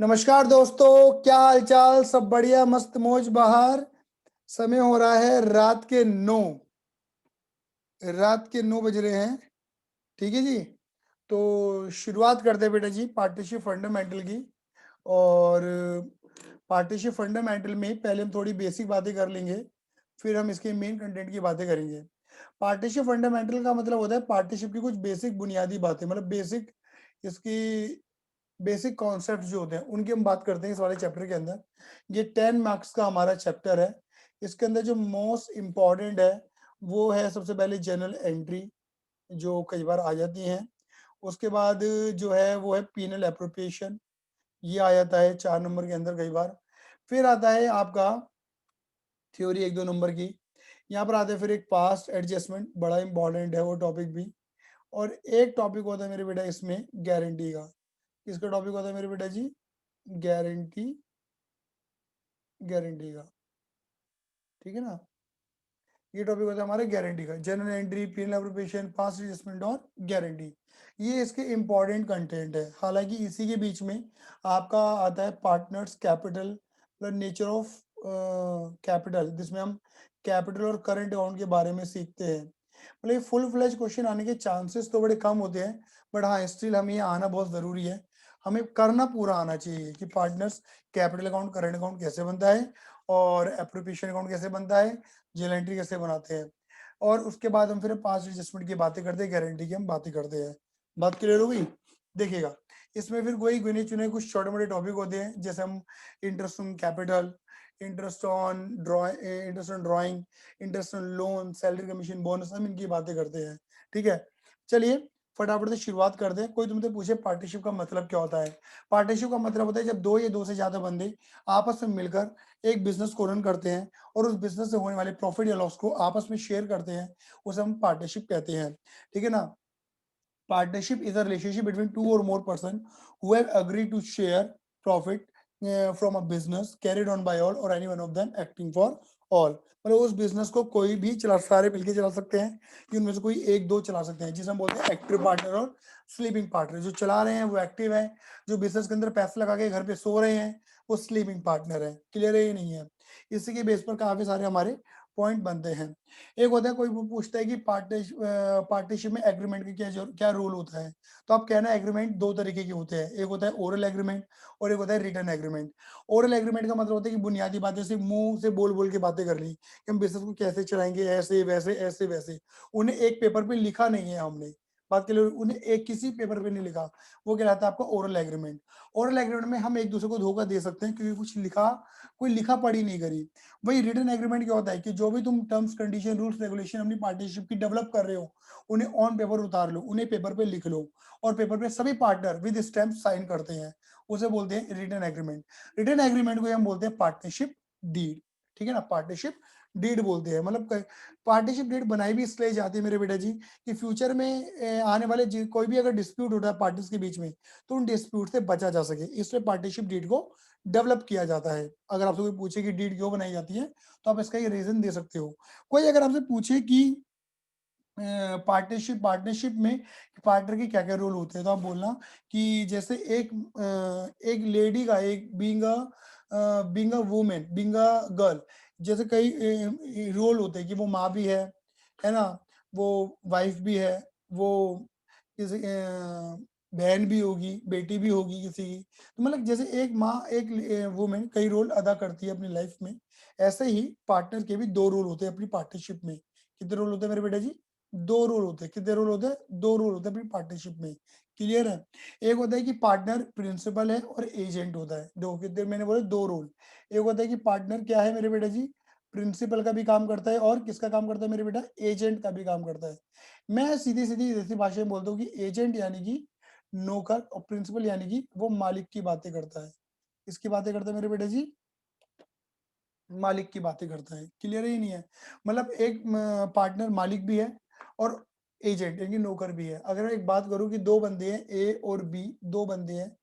नमस्कार दोस्तों, क्या हाल चाल। सब बढ़िया, मस्त मौज बहार। समय हो रहा है रात के 9 बज रहे हैं। ठीक है जी। तो शुरुआत करते हैं बेटा जी पार्टनरशिप फंडामेंटल की। और पार्टनरशिप फंडामेंटल में पहले हम थोड़ी बेसिक बातें कर लेंगे, फिर हम इसके मेन कंटेंट की बातें करेंगे। पार्टनरशिप फंडामेंटल का मतलब होता है पार्टनरशिप की कुछ बेसिक बुनियादी बातें, मतलब इसकी बेसिक कॉन्सेप्ट जो होते हैं उनकी हम बात करते हैं इस वाले चैप्टर के अंदर। ये 10 मार्क्स का हमारा चैप्टर है। इसके अंदर जो मोस्ट इम्पॉर्टेंट है वो है सबसे पहले जनरल एंट्री, जो कई बार आ जाती हैं। उसके बाद जो है वो है पीनल एप्रोप्रिएशन, ये आ जाता है 4 नंबर के अंदर कई बार। फिर आता है आपका थ्योरी 1-2 नंबर की। यहाँ पर आते हैं फिर एक पास्ट एडजस्टमेंट, बड़ा इंपॉर्टेंट है वो टॉपिक भी। और एक टॉपिक होता है मेरे बेटा इसमें गारंटी का। किसका टॉपिक होता है मेरे बेटा जी? गारंटी गारंटी का। ठीक है ना। ये टॉपिक होता है हमारे गारंटी का, general entry, penal appropriation, past adjustment और गारंटी। ये इसके इंपॉर्टेंट कंटेंट है। हालांकि इसी के बीच में आपका आता है पार्टनर्स कैपिटल, मतलब नेचर ऑफ कैपिटल, जिसमें हम कैपिटल और करंट अकाउंट के बारे में सीखते हैं। मतलब ये फुल फ्लेज क्वेश्चन आने के चांसेस तो बड़े कम होते हैं, बट हाँ स्टिल हमें ये आना बहुत जरूरी है। हमें करना पूरा आना चाहिए कि partners capital account, current account कैसे बनता है, और एप्रोप्रिएशन अकाउंट कैसे बनता है, जर्नल एंट्री कैसे बनाते हैं। और उसके बाद हम फिर पास्ट एडजस्टमेंट की बातें करते हैं, गारंटी की हम बातें करते हैं। बात क्लियर हो गई? देखिएगा, इसमें फिर वही गिने चुने कुछ छोटे मोटे टॉपिक होते हैं, जैसे हम interest on capital, interest on drawing, interest on loan, salary commission, bonus, हम इनकी बातें करते हैं। ठीक है, चलिए फटाफट से शुरुआत कर दें। कोई तुमसे पूछे पार्टनरशिप का मतलब क्या होता है? पार्टनरशिप का मतलब होता है जब दो या दो से ज्यादा बंदे आपस में मिलकर एक बिजनेस को रन करते हैं और उस बिजनेस से होने वाले प्रॉफिट या लॉस को आपस में शेयर करते हैं, उसे हम पार्टनरशिप कहते हैं। ठीक है ना। Partnership is a relationship between two और more person who have agreed to share profit from a business carried on by all और any one of them acting for all. मतलब उस बिजनेस को कोई भी चला, सारे मिलकर चला सकते हैं कि उनमें से कोई एक दो चला सकते हैं, जिसे हम बोलते हैं एक्टिव पार्टनर और स्लीपिंग पार्टनर। जो चला रहे हैं वो एक्टिव है, जो बिजनेस के अंदर पैसे लगा के घर पे सो रहे हैं वो स्लीपिंग पार्टनर है। क्लियर है? ये नहीं है। इसी के बेस पर काफी सारे हमारे पॉइंट बनते हैं। एक होता है, कोई पूछता है कि पार्टनरशिप में एग्रीमेंट का क्या रोल होता है। तो आप कहना, एग्रीमेंट दो तरीके के होते हैं, एक होता है ओरल एग्रीमेंट और एक होता है रिटन एग्रीमेंट। ओरल एग्रीमेंट का मतलब होता है कि बुनियादी बातें सिर्फ मुंह से बोल बोल के बातें कर ली कि हम बिजनेस को कैसे चलाएंगे, ऐसे वैसे ऐसे वैसे। उन्हें एक पेपर पे लिखा नहीं है हमने, बात के लिए उन्हें एक किसी पेपर पे नहीं लिखा। वो कहलाता है आपका ओरल एग्रीमेंट। ओरल एग्रीमेंट में हम एक दूसरे को धोखा दे सकते हैं क्योंकि कोई लिखा पढ़ी नहीं करी। वही रिटन एग्रीमेंट क्या होता है कि जो भी तुम टर्म्स कंडीशन रूल्स रेगुलेशन अपनी पार्टनरशिप की डेवलप कर रहे हो, उन्हें ऑन पेपर उतार लो, उन्हें पेपर पे लिख लो, और पेपर पे सभी पार्टनर विद स्टैम्प साइन करते हैं। उसे बोलते हैं रिटन एग्रीमेंट। रिटन एग्रीमेंट को हम बोलते हैं पार्टनरशिप डीड। ठीक है ना, पार्टनरशिप डीड बोलते हैं। मतलब पार्टनरशिप डीड बनाई भी इसलिए जाती है मेरे बेटा जी कि फ्यूचर में आने वाले कोई भी अगर डिस्प्यूट होता है पार्टीज के बीच में, तो उन डिस्प्यूट से बचा जा सके, इसलिए पार्टनरशिप डीड को डेवलप किया जाता है। अगर आपसे कोई पूछे कि डीड क्यों बनाई जाती है, तो आप इसका ये रीजन दे सकते हो। कोई अगर आपसे पूछे कि पार्टनरशिप में पार्टनर के क्या क्या रोल होते हैं, तो आप बोलना कि जैसे एक लेडी का, एक being a women, being a girl, जैसे कई रोल होते हैं कि वो माँ भी है ना, वो वाइफ भी है, वो किसी बहन भी होगी, बेटी भी होगी किसी की। तो मतलब जैसे एक माँ, एक वुमेन कई रोल अदा करती है अपनी लाइफ में, ऐसे ही पार्टनर के भी दो रोल होते हैं अपनी पार्टनरशिप में। कितने रोल होते हैं मेरे बेटा जी? दो रोल होते हैं। कितने रोल होते हैं? दो रोल होते हैं अपनी पार्टनरशिप में। क्लियर है? एक होता है कि पार्टनर प्रिंसिपल है और एजेंट होता है। दो, कितने मैंने बोले? दो रोल। एक होता है कि पार्टनर क्या है मेरे बेटा जी? प्रिंसिपल का भी काम करता है, और किसका काम करता है मेरे बेटा? एजेंट का भी काम करता है। मैं सीधी सीधी देसी भाषा में बोलता हूँ कि एजेंट यानी कि नौकर, और प्रिंसिपल यानी कि वो मालिक की बातें करता है। किसकी बातें करता है मेरे बेटा जी? मालिक की बातें करता है। क्लियर ही नहीं है? मतलब एक पार्टनर मालिक भी है और एजेंट यानी नौकर भी है। अगर मैं एक बात करूं कि दो बंदे हैं, ए और बी, दो बंदे हैं,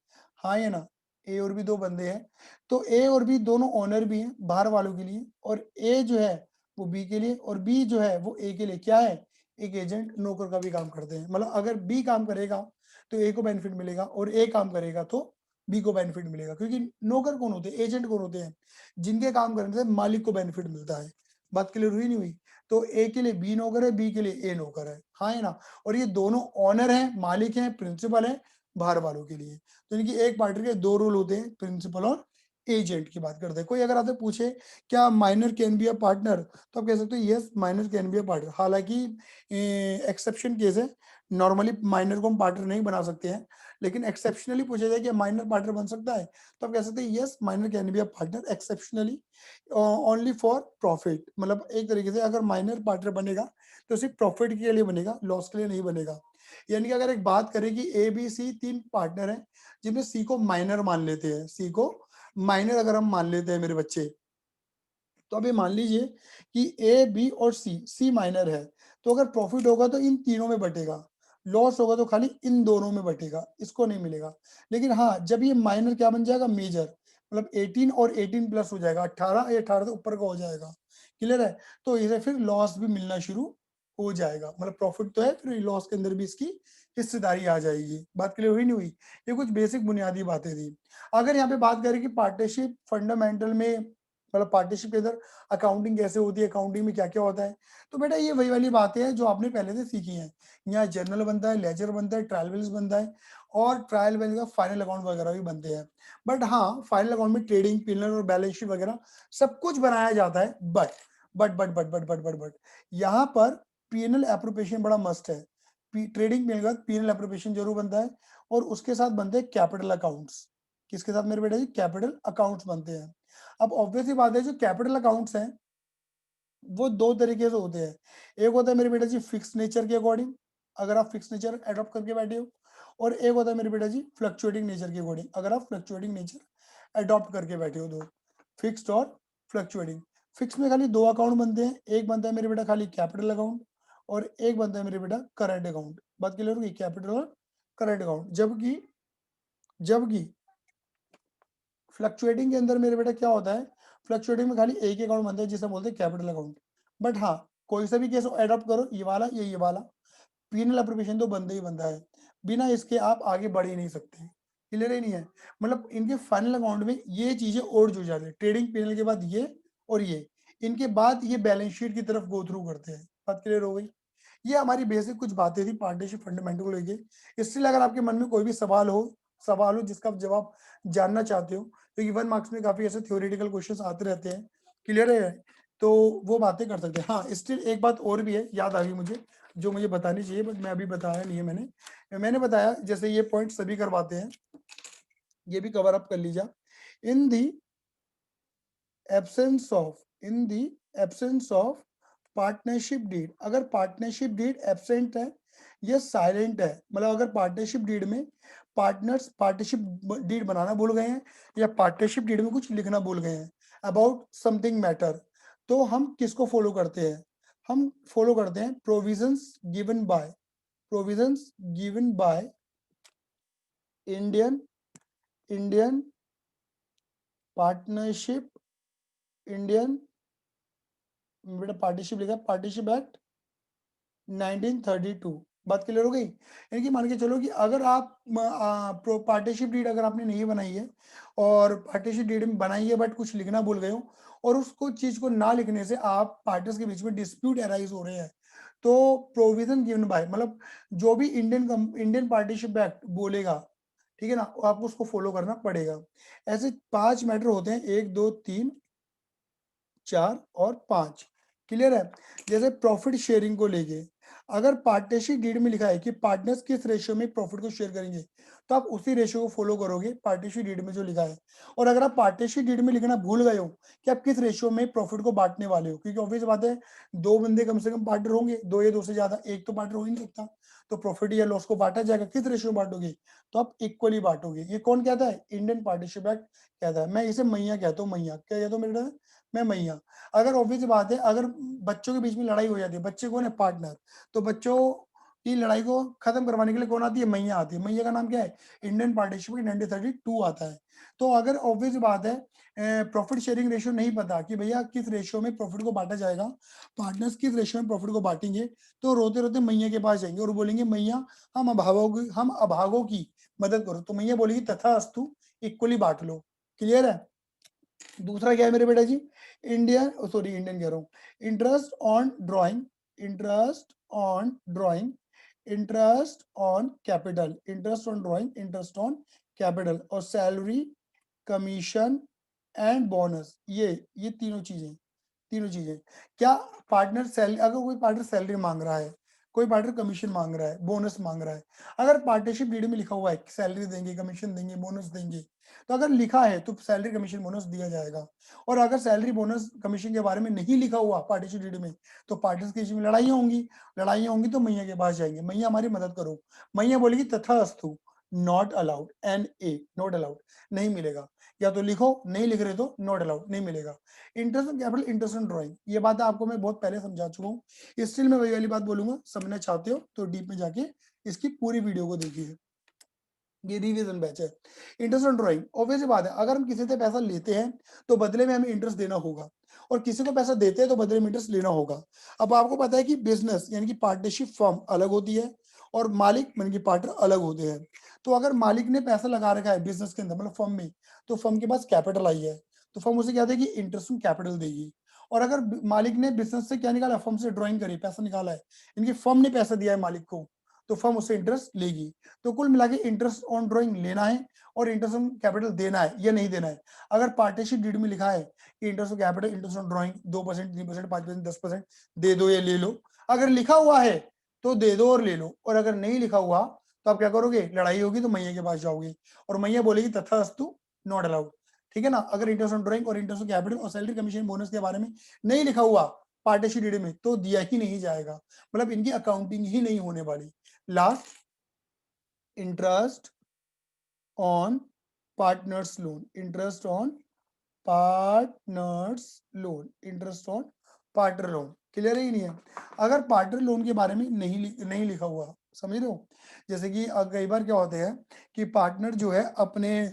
हाँ या ना? ए और बी दो बंदे हैं, तो ए और बी दोनों ओनर भी हैं बाहर वालों के लिए, और ए जो है वो बी के लिए, और बी जो है वो ए के लिए क्या है? एक एजेंट, नौकर का भी काम करते हैं। मतलब अगर बी काम करेगा तो ए को बेनिफिट मिलेगा, और ए काम करेगा तो बी को बेनिफिट मिलेगा, क्योंकि नौकर कौन होते हैं, एजेंट कौन होते हैं, जिनके काम करने से मालिक को बेनिफिट मिलता है। बात क्लियर हुई नहीं हुई? तो ए के लिए बी नौकर है, बी के लिए ए नौकर है, हाँ है ना। और ये दोनों ऑनर हैं, मालिक हैं, प्रिंसिपल है बाहर वालों के लिए। तो इनकी एक पार्टी के दो रोल होते हैं, प्रिंसिपल और एजेंट की बात करते हैं। कोई अगर आपसे पूछे क्या minor can be a partner, तो आप कह सकते हो yes minor can be a partner. हालांकि एक्सेप्शन केस है, नॉर्मली माइनर को हम पार्टनर नहीं बना सकते हैं, लेकिन एक्सेप्शनली पूछा जाए कि माइनर पार्टनर बन सकता है, तो आप कह सकते हैं yes minor can be a partner exceptionally only for profit. मतलब एक तरीके से अगर माइनर पार्टनर बनेगा तो सिर्फ प्रॉफिट के लिए बनेगा, लॉस के लिए नहीं बनेगा। यानी कि अगर एक बात करें कि ए बी सी तीन पार्टनर हैं, जिनमें सी को माइनर मान लेते हैं, सी को माइनर अगर हम मान लेते हैं मेरे बच्चे, तो अभी मान लीजिए कि ए बी और सी माइनर है, तो अगर प्रॉफिट होगा तो इन तीनों में बटेगा, लॉस होगा तो खाली इन दोनों में बटेगा, इसको नहीं मिलेगा। लेकिन हाँ, जब ये माइनर क्या बन जाएगा, मेजर, मतलब 18 और 18 प्लस हो जाएगा, 18 या 18 से ऊपर का हो जाएगा, क्लियर है। तो इसे फिर लॉस भी मिलना शुरू हो जाएगा, मतलब प्रॉफिट तो है, फिर लॉस के अंदर भी इसकी हिस्सेदारी आ जाएगी। बात क्लियर हुई नहीं हुई? ये कुछ बेसिक बुनियादी बातें थी। अगर यहाँ पे बात करें कि पार्टनरशिप फंडामेंटल में, मतलब पार्टनरशिप के अंदर अकाउंटिंग कैसे होती है, अकाउंटिंग में क्या क्या होता है, तो बेटा ये वही वाली बातें हैं जो आपने पहले से सीखी हैं। यहाँ जर्नल बनता है, लेजर बनता है, ट्रायल बैलेंस बनता है, और ट्रायल बैलेंस का फाइनल अकाउंट वगैरह भी बनते हैं। बट हाँ, फाइनल अकाउंट में ट्रेडिंग, पीनल और बैलेंस शीट वगैरह सब कुछ बनाया जाता है। बट यहाँ पर पीएनएल एप्रोप्रिएशन बड़ा मस्ट है। ट्रेडिंग के बाद पीएनएल एप्रोप्रिएशन जरूर बनता है, और उसके साथ बनते हैं कैपिटल अकाउंट्स। किसके साथ मेरे बेटा जी? कैपिटल अकाउंट्स बनते हैं। अब ऑब्वियसली बात है, जो कैपिटल अकाउंट्स हैं वो दो तरीके से होते हैं। एक होता है मेरे बेटा जी फिक्स नेचर के अकॉर्डिंग, अगर आप फिक्स नेचर अडॉप्ट करके बैठे हो, और एक होता है मेरे बेटा जी फ्लक्चुएटिंग नेचर के अकॉर्डिंग, अगर आप फ्लक्चुएटिंग नेचर अडॉप्ट करके बैठे हो। दो, फिक्स्ड और फ्लक्चुएटिंग। फिक्स में खाली दो अकाउंट बनते हैं, एक बनता है मेरे बेटा खाली कैपिटल अकाउंट, और एक बनता है मेरे बेटा करंट अकाउंट। बात क्लियर होगी? कैपिटल और करंट अकाउंट। जबकि जबकि फ्लक्चुएटिंग के अंदर मेरे बेटा क्या होता है, फ्लक्चुएटिंग में खाली एक अकाउंट बनता है जिसे बोलते हैं कैपिटल अकाउंट। बट हाँ, कोई सा भी केस एडॉप्ट करो, ये वाला ये वाला, पीनल एप्रोप्रिएशन तो बनता ही बनता है, बिना इसके आप आगे बढ़ ही नहीं सकते। क्लियर ही नहीं है? मतलब इनके फाइनल अकाउंट में ये चीजें और जुड़ जाती है, ट्रेडिंग पीनल के बाद ये और ये, इनके बाद ये बैलेंस शीट की तरफ गो थ्रू करते हैं। बात क्लियर हो गई? ये हमारी बेसिक कुछ बातें थी पार्टनरशिप फंडामेंटल को लेके। इसलिए अगर आपके मन में कोई भी सवाल हो जिसका आप जवाब जानना चाहते हो, क्योंकि 1 मार्क्स में काफी ऐसे थ्योरेटिकल क्वेश्चंस आते रहते हैं, क्लियर है, तो वो बातें कर सकते हैं। हाँ, स्टिल एक बात और भी है, याद आ गई मुझे, जो मुझे बतानी चाहिए, बट मैं अभी बताया नहीं है। मैंने बताया जैसे ये पॉइंट सभी करवाते हैं, ये भी कवर अप कर लीजिए। In the in the absence of partnership deed, अगर पार्टनरशिप डीड एब्सेंट है या साइलेंट है, मतलब अगर पार्टनरशिप डीड में पार्टनर्स पार्टनरशिप डीड बनाना भूल गए हैं, या पार्टनरशिप डीड में कुछ लिखना भूल गए हैं अबाउट समथिंग मैटर, तो हम किसको फॉलो करते हैं? हम फॉलो करते हैं provisions given by Indian Indian partnership Indian बेटा पार्टनरशिप लिखा, पार्टनरशिप एक्ट 1932। बात क्लियर हो गई? यानी कि मान के चलो कि अगर आप पार्टनरशिप डीड अगर आपने नहीं बनाई है, और पार्टनरशिप डीड में बनाई है बट कुछ लिखना भूल गए हो, और उसको चीज को ना लिखने से आप पार्टनर्स के बीच में डिस्प्यूट अराइज हो रहे हैं, तो प्रोविजन गिवन बाय, मतलब जो भी इंडियन पार्टनरशिप एक्ट बोलेगा, ठीक है ना, आपको उसको फॉलो करना पड़ेगा। ऐसे 5 मैटर होते हैं, 1 2 3 4 और 5, क्लियर है। जैसे प्रॉफिट शेयरिंग को लेके, अगर पार्टनरशिप डीड में लिखा है कि पार्टनर्स किस रेशियो में प्रॉफिट को शेयर करेंगे, तो आप उसी रेशियो को फॉलो करोगे पार्टनरशिप डीड में जो लिखा है। और अगर आप पार्टनरशिप डीड में लिखना भूल गए हो कि आप किस रेशियो में प्रॉफिट को बांटने वाले हो, क्योंकि ऑब्वियस बात है, दो बंदे कम से कम पार्टनर होंगे, दो या दो से ज्यादा, एक तो पार्टनर हो ही नहीं सकता, तो प्रॉफिट या लॉस को बांटा जाएगा, किस रेशियो में बांटोगे, तो आप इक्वली बांटोगे। ये कौन कहता है? इंडियन पार्टनरशिप एक्ट कहता है। मैं इसे मैया कहता हूँ, मैया क्या कहता हूँ मेरा, मैं मैया। अगर ऑब्वियस बात है, अगर बच्चों के बीच में लड़ाई हो जाती है, बच्चे कौन है? पार्टनर, तो बच्चों की लड़ाई को खत्म करवाने के लिए कौन आती है? मैया आती है। मैया का नाम क्या है? इंडियन पार्टनरशिप 1932 आता है। तो अगर ऑब्वियस बात है, प्रॉफिट शेयरिंग रेशियो नहीं पता कि भैया किस रेशियो में प्रॉफिट को बांटा जाएगा, पार्टनर्स किस रेशियो में प्रॉफिट को बांटेंगे, तो रोते रोते मैया के पास जाएंगे और बोलेंगे मैया हम अभागों की मदद करो, तो मैया बोलेगी तथास्तु, इक्वली बांट लो। क्लियर है? दूसरा क्या है मेरे बेटा जी, इंडियन कह रहा हूँ, interest on drawing, interest on drawing, interest on capital, interest on drawing, interest on capital, और सैलरी, कमीशन एंड बोनस, ये तीनों चीजें। क्या पार्टनर सैलरी, अगर कोई पार्टनर सैलरी मांग रहा है, कोई पार्टनर कमीशन मांग रहा है, बोनस मांग रहा है, अगर पार्टनरशिप डीड में लिखा हुआ है सैलरी देंगे, कमीशन देंगे, बोनस देंगे, तो अगर लिखा है तो सैलरी कमीशन बोनस दिया जाएगा। और अगर सैलरी बोनस कमीशन के बारे में नहीं लिखा हुआ पार्टनरशिप डीड में, तो पार्टनर्स के बीच में लड़ाइयाँ होंगी तो मैया के पास जाएंगे, मैया हमारी मदद करो। मैया बोलेगी तथास्तु, not allowed, NA, not allowed, नहीं मिलेगा। या तो लिखो, नहीं लिख रहे तो नॉट अलाउड, नहीं मिलेगा। Interest on capital, interest on drawing, ये बात आपको मैं बहुत पहले समझा चुका हूँ। स्टिल मैं वही वाली बात बोलूंगा, समझना चाहते हो तो डीप में जाके इसकी पूरी वीडियो को देखिए, ये रिवीजन बैच है। इंटरेस्ट ऑन ड्राइंग, ऑब्वियस बात है, अगर हम किसी से पैसा लेते हैं तो बदले में हमें इंटरेस्ट देना होगा, और किसी को पैसा देते हैं तो बदले में इंटरेस्ट लेना होगा। अब आपको पता है कि बिजनेस यानी कि पार्टनरशिप फर्म अलग होती है और मालिक यानी कि पार्टनर अलग होते हैं। तो अगर मालिक ने पैसा लगा रखा है बिजनेस के अंदर, मतलब फर्म में, तो फर्म के पास कैपिटल आई है, तो फर्म उसे क्या देगी, इंटरेस्ट ऑन कैपिटल देगी। और अगर मालिक ने बिजनेस से क्या निकाला, फर्म से ड्रॉइंग करी, पैसा निकाला है, इनकी फर्म ने पैसा दिया है मालिक को, तो फर्म उसे इंटरेस्ट लेगी। तो कुल मिला के इंटरेस्ट ऑन ड्राइंग लेना है और इंटरेस्ट ऑन कैपिटल देना है या नहीं देना है। अगर पार्टनरशिप डीड में लिखा है कि interest on capital, interest on drawing 2%, 3%, 5%, 10% दे दो या ले लो, अगर लिखा हुआ है तो दे दो और ले लो, और अगर नहीं लिखा हुआ तो आप क्या करोगे, लड़ाई होगी तो मैया के पास जाओगे और मैया बोलेगी तथास्तु, नॉट अलाउड। ठीक है ना? अगर इंटरेस्ट ऑन ड्राइंग और इंटरेस्ट ऑन कैपिटल और सैलरी कमीशन बोनस के बारे में नहीं लिखा हुआ पार्टनरशिप डीड में, तो दिया ही नहीं जाएगा, मतलब इनकी अकाउंटिंग ही नहीं होने वाली। Last, interest on partners loan, interest on partners loan, interest on partner loan. Clear है ही नहीं है? अगर पार्टनर लोन के बारे में नहीं लिखा हुआ, समझ रहे हो? जैसे कि कई बार क्या होते हैं कि पार्टनर जो है अपने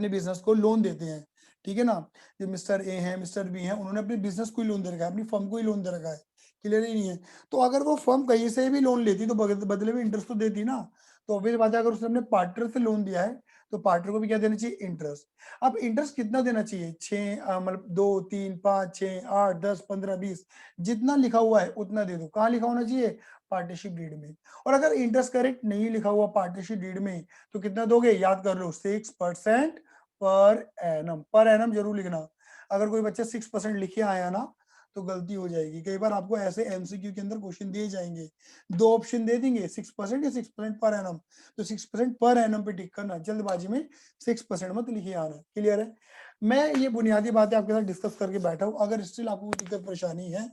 बिजनेस को लोन देते हैं, ठीक है ना? जो मिस्टर ए है, मिस्टर बी है, उन्होंने अपने बिजनेस को ही लोन दे रखा है, अपनी फर्म को ही लोन दे रखा है। क्लियर ही नहीं है? तो अगर वो फर्म कहीं से भी लोन लेती तो बदले में इंटरेस्ट तो देती ना। तो ऑब्वियस बात है, अगर उसने अपने पार्टनर से लोन दिया है तो पार्टनर को भी क्या देना चाहिए, इंटरेस्ट। अब इंटरेस्ट कितना देना चाहिए, 6 मतलब 2, 3, 5, 6, 8, 10, 15, 20, जितना लिखा हुआ है उतना दे दो। कहाँ लिखा होना चाहिए, पार्टनरशिप डीड में। और अगर इंटरेस्ट करेक्ट नहीं लिखा हुआ पार्टनरशिप डीड में, तो कितना दोगे, याद कर लो, 6% पर एनम जरूर लिखना। अगर कोई बच्चा 6% लिखे आया ना तो गलती हो जाएगी। कई बार आपको ऐसे MCQ के अंदर क्वेश्चन दिए जाएंगे, 2 ऑप्शन दे देंगे, 6% या 6% पर एनम, तो 6% पर एनम पे टिक करना, जल्दबाजी में 6% मत लिखे आना। क्लियर है? मैं ये बुनियादी बातें आपके साथ डिस्कस करके बैठा हूँ। अगर स्टिल आपको कोई दिक्कत परेशानी है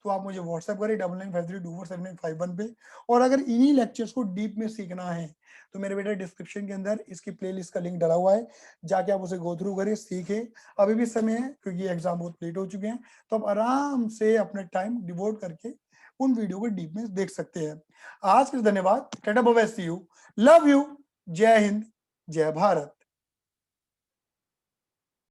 तो आप मुझे व्हाट्सएप करें 9953247951 पे। और अगर इन्हीं लेक्चर्स को डीप में सीखना है तो मेरे बेटा डिस्क्रिप्शन के अंदर इसकी प्लेलिस्ट का लिंक डाला हुआ है, जाके आप उसे गो थ्रू करें, सीखें। अभी भी समय है क्योंकि एग्जाम बहुत लेट हो चुके हैं, तो आप आराम से अपना टाइम डिवोट करके उन वीडियो को डीप में देख सकते हैं। आज के लिए धन्यवाद, tata bye bye, see you, love you, जय हिंद, जय भारत।